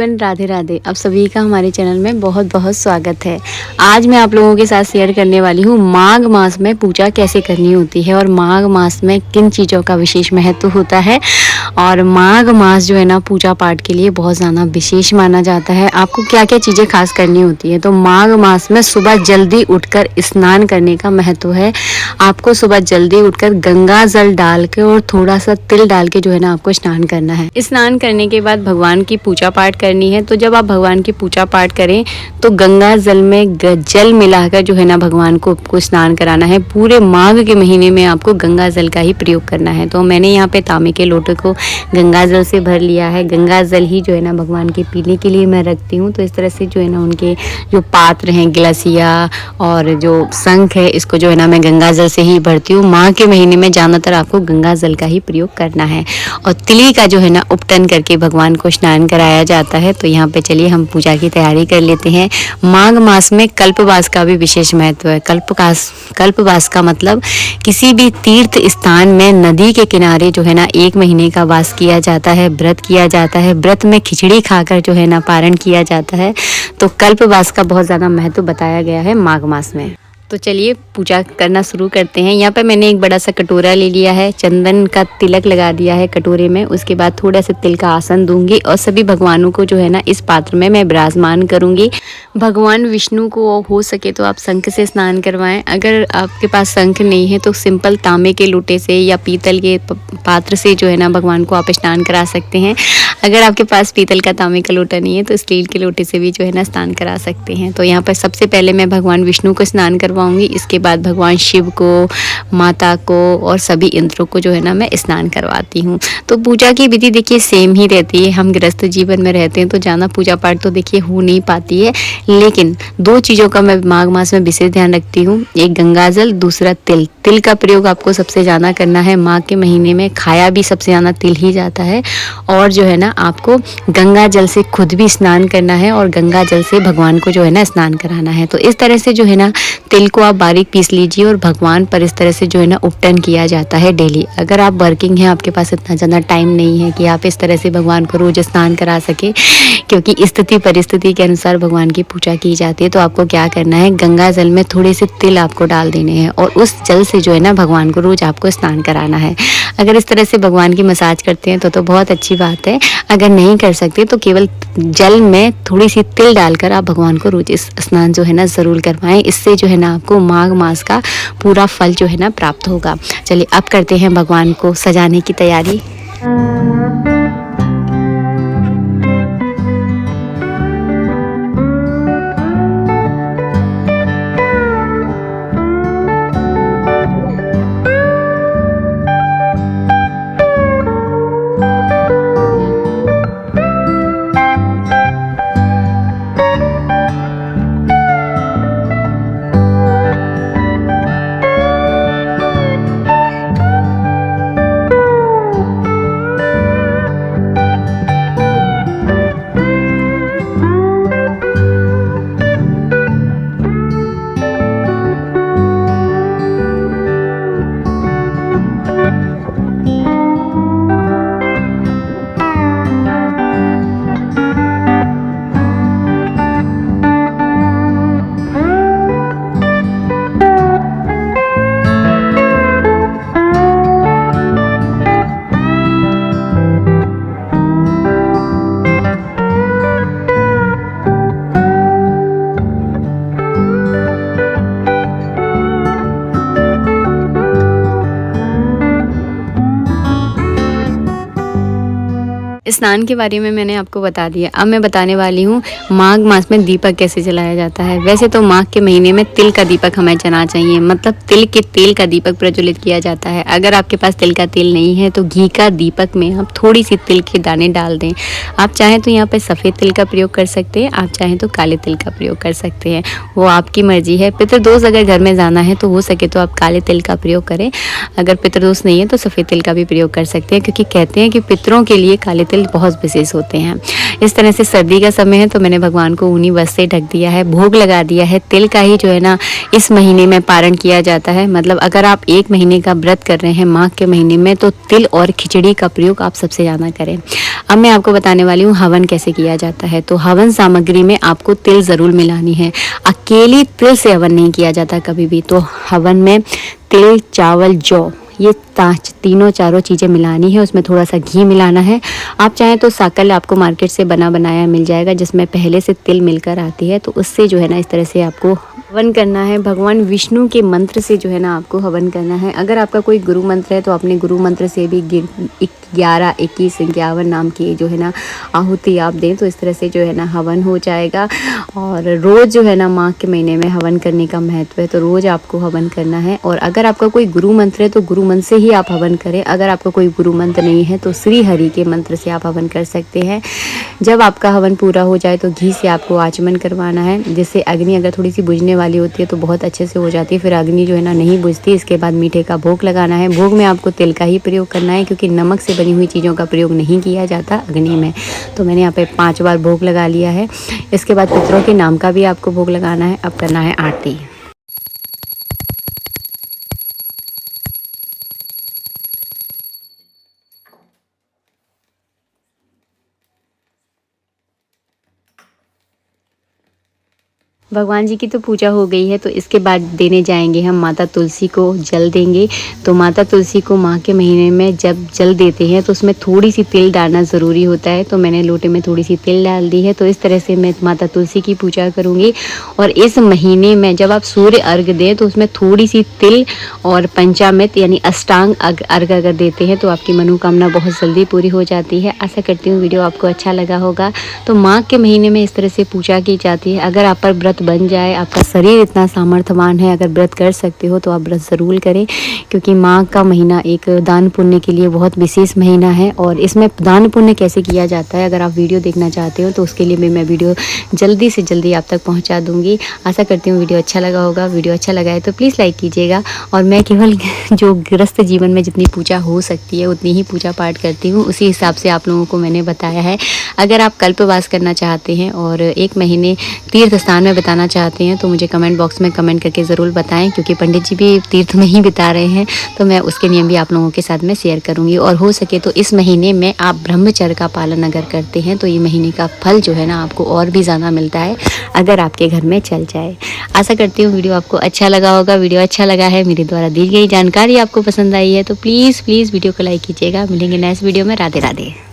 Everyone, Radhe Radhe. आप सभी का हमारे चैनल में बहुत बहुत स्वागत है। आज मैं आप लोगों के साथ शेयर करने वाली हूँ माघ मास में पूजा कैसे करनी होती है और माघ मास में किन चीज़ों का विशेष महत्व होता है। और माघ मास जो है ना पूजा पाठ के लिए बहुत ज़्यादा विशेष माना जाता है। आपको क्या क्या चीज़ें खास करनी होती है। तो माघ मास में सुबह जल्दी उठकर स्नान करने का महत्व है। आपको सुबह जल्दी उठकर गंगा जल डाल के और थोड़ा सा तिल डाल के जो है ना आपको स्नान करना है। स्नान करने के बाद भगवान की पूजा पाठ करनी है। तो जब आप भगवान की पूजा पाठ करें तो गंगा जल में जल मिलाकर जो है ना भगवान को आपको स्नान कराना है। पूरे माघ के महीने में आपको गंगा जल का ही प्रयोग करना है। तो मैंने यहाँ पे तांबे के लोटे को गंगा जल से भर लिया है। गंगा जल ही जो है ना भगवान के पीने के लिए मैं रखती हूँ। तो इस तरह से जो है ना उनके जो पात्र हैं, गिलासिया और जो शंख है, इसको जो है ना मैं गंगा जल से ही भरती हूँ। माघ के महीने में ज़्यादातर आपको गंगा जल का ही प्रयोग करना है। और तिली का जो है ना उपटन करके भगवान को स्नान कराया जाता है। तो यहाँ पे चलिए हम पूजा की तैयारी कर लेते हैं। माघ मास में कल्पवास का भी विशेष महत्व है। कल्पवास का मतलब किसी भी तीर्थ स्थान में नदी के किनारे जो है ना 1 महीने का वास किया जाता है, व्रत किया जाता है। व्रत में खिचड़ी खाकर जो है ना पारण किया जाता है। तो कल्पवास का बहुत ज़्यादा महत्व बताया गया है माघ मास में। तो चलिए पूजा करना शुरू करते हैं। यहाँ पर मैंने एक बड़ा सा कटोरा ले लिया है, चंदन का तिलक लगा दिया है कटोरे में। उसके बाद थोड़ा सा तिल का आसन दूंगी और सभी भगवानों को जो है ना इस पात्र में मैं विराजमान करूंगी। भगवान विष्णु को हो सके तो आप शंख से स्नान करवाएं। अगर आपके पास शंख नहीं है तो सिंपल तांबे के लोटे से या पीतल के पात्र से जो है ना भगवान को आप स्नान करा सकते हैं। अगर आपके पास पीतल का तांबे का लोटा नहीं है तो स्टील के लोटे से भी जो है ना स्नान करा सकते हैं। तो यहाँ पर सबसे पहले मैं भगवान विष्णु को स्नान करवाऊंगी। इसके बाद भगवान शिव को, माता को और सभी इंद्रों को जो है ना मैं स्नान करवाती हूँ। तो पूजा की विधि देखिए सेम ही रहती है। हम गृहस्थ जीवन में रहते हैं तो ज़्यादा पूजा पाठ तो देखिए हो नहीं पाती है। लेकिन 2 चीज़ों का मैं माघ मास में विशेष ध्यान रखती हूँ, एक गंगा जल, दूसरा तिल। तिल का प्रयोग आपको सबसे ज़्यादा करना है। माघ के महीने में खाया भी सबसे ज़्यादा तिल ही जाता है। और जो है ना आपको गंगा जल से खुद भी स्नान करना है और गंगा जल से भगवान को जो है ना स्नान कराना है। तो इस तरह से जो है ना तिल को आप बारीक पीस लीजिए और भगवान पर इस तरह से जो है ना उपटन किया जाता है डेली। अगर आप वर्किंग हैं, आपके पास इतना ज़्यादा टाइम नहीं है कि आप इस तरह से भगवान को रोज स्नान करा सके, क्योंकि स्थिति परिस्थिति के अनुसार भगवान की पूजा की जाती है। तो आपको क्या करना है, गंगा जल में थोड़े से तिल आपको डाल देने हैं और उस जल से जो है ना भगवान को रोज आपको स्नान कराना है। अगर इस तरह से भगवान की मसाज करते हैं तो बहुत अच्छी बात है। अगर नहीं कर सकते तो केवल जल में थोड़ी सी तिल डालकर आप भगवान को रोज स्नान जो है ना ज़रूर करवाएं। इससे जो है ना आपको माघ मास का पूरा फल जो है ना प्राप्त होगा। चलिए अब करते हैं भगवान को सजाने की तैयारी। स्नान के बारे में मैंने आपको बता दिया। अब मैं बताने वाली हूँ माघ मास में दीपक कैसे जलाया जाता है। वैसे तो माघ के महीने में तिल का दीपक हमें जलाना चाहिए, मतलब तिल के तेल का दीपक प्रज्वलित किया जाता है। अगर आपके पास तिल का तेल नहीं है तो घी का दीपक में आप थोड़ी सी तिल के दाने डाल दें। आप चाहें तो यहाँ पर सफ़ेद तिल का प्रयोग कर सकते हैं, आप चाहें तो काले तिल का प्रयोग कर सकते हैं, वो आपकी मर्जी है। पितृदोष अगर घर में जाना है तो हो सके तो आप काले तिल का प्रयोग करें। अगर पितृदोष नहीं है तो सफ़ेद तिल का भी प्रयोग कर सकते हैं, क्योंकि कहते हैं कि पितरों के लिए काले तिल बहुत विशेष होते हैं। इस तरह से सर्दी का समय है तो मैंने भगवान को ऊनी वस्त्र से ढक दिया है, भोग लगा दिया है। तिल का ही जो है ना इस महीने में पारण किया जाता है। मतलब अगर आप 1 महीने का व्रत कर रहे हैं माघ के महीने में तो तिल और खिचड़ी का प्रयोग आप सबसे ज़्यादा करें। अब मैं आपको बताने वाली हूँ हवन कैसे किया जाता है। तो हवन सामग्री में आपको तिल ज़रूर मिलानी है। अकेली तिल से हवन नहीं किया जाता कभी भी। तो हवन में तिल, चावल, जौ, ये तीनों चारों चीज़ें मिलानी है। उसमें थोड़ा सा घी मिलाना है। आप चाहें तो साकल आपको मार्केट से बना बनाया मिल जाएगा जिसमें पहले से तिल मिलकर आती है। तो उससे जो है ना इस तरह से आपको हवन करना है। भगवान विष्णु के मंत्र से जो है ना आपको हवन करना है। अगर आपका कोई गुरु मंत्र है तो अपने गुरु मंत्र से भी 11, 21, 51 नाम की जो है ना आहुति आप दें तो इस तरह से जो है ना हवन हो जाएगा। और रोज़ जो है ना माघ के महीने में हवन करने का महत्व है। तो रोज़ आपको हवन करना है। और अगर आपका कोई गुरु मंत्र है तो गुरु मंत्र से ही आप हवन करें। अगर आपका कोई गुरु मंत्र नहीं है तो श्री हरि के मंत्र से आप हवन कर सकते हैं। जब आपका हवन पूरा हो जाए तो घी से आपको आचमन करवाना है, जिससे अग्नि अगर थोड़ी सी बुझने वाली होती है तो बहुत अच्छे से हो जाती है। फिर अग्नि जो है ना नहीं बुझती। इसके बाद मीठे का भोग लगाना है। भोग में आपको तिल का ही प्रयोग करना है क्योंकि नमक से बनी हुई चीज़ों का प्रयोग नहीं किया जाता अग्नि में। तो मैंने यहाँ पे 5 बार भोग लगा लिया है। इसके बाद पितरों के नाम का भी आपको भोग लगाना है। अब करना है आरती। भगवान जी की तो पूजा हो गई है। तो इसके बाद देने जाएंगे हम माता तुलसी को जल देंगे। तो माता तुलसी को माह के महीने में जब जल देते हैं तो उसमें थोड़ी सी तिल डालना ज़रूरी होता है। तो मैंने लोटे में थोड़ी सी तिल डाल दी है। तो इस तरह से मैं माता तुलसी की पूजा करूँगी। और इस महीने में जब आप सूर्य अर्घ दें तो उसमें थोड़ी सी तिल और पंचामृत यानी अष्टांग अर्घ अगर देते हैं तो आपकी मनोकामना बहुत जल्दी पूरी हो जाती है। आशा करती हूँ वीडियो आपको अच्छा लगा होगा। तो माघ के महीने में इस तरह से पूजा की जाती है। अगर आप पर व्रत बन जाए, आपका शरीर इतना सामर्थ्यवान है, अगर व्रत कर सकते हो तो आप व्रत ज़रूर करें क्योंकि माघ का महीना एक दान पुण्य के लिए बहुत विशेष महीना है। और इसमें दान पुण्य कैसे किया जाता है अगर आप वीडियो देखना चाहते हो तो उसके लिए भी मैं वीडियो जल्दी से जल्दी आप तक पहुंचा दूंगी। आशा करती हूँ वीडियो अच्छा लगा होगा। वीडियो अच्छा लगा है तो प्लीज़ लाइक कीजिएगा। और मैं केवल जो गृहस्थ जीवन में जितनी पूजा हो सकती है उतनी ही पूजा पाठ करती हूँ, उसी हिसाब से आप लोगों को मैंने बताया है। अगर आप कल्पवास करना चाहते हैं और 1 महीने तीर्थ स्थान में बताना चाहते हैं तो मुझे कमेंट बॉक्स में कमेंट करके ज़रूर बताएं क्योंकि पंडित जी भी तीर्थ में ही बिता रहे हैं। तो मैं उसके नियम भी आप लोगों के साथ में शेयर करूंगी। और हो सके तो इस महीने में आप ब्रह्मचर्य का पालन अगर करते हैं तो ये महीने का फल जो है ना आपको और भी ज़्यादा मिलता है अगर आपके घर में चल जाए। आशा करती हूँ वीडियो आपको अच्छा लगा होगा। वीडियो अच्छा लगा है, मेरे द्वारा दी गई जानकारी आपको पसंद आई है तो प्लीज़ वीडियो को लाइक कीजिएगा। मिलेंगे नेक्स्ट वीडियो में। राधे राधे।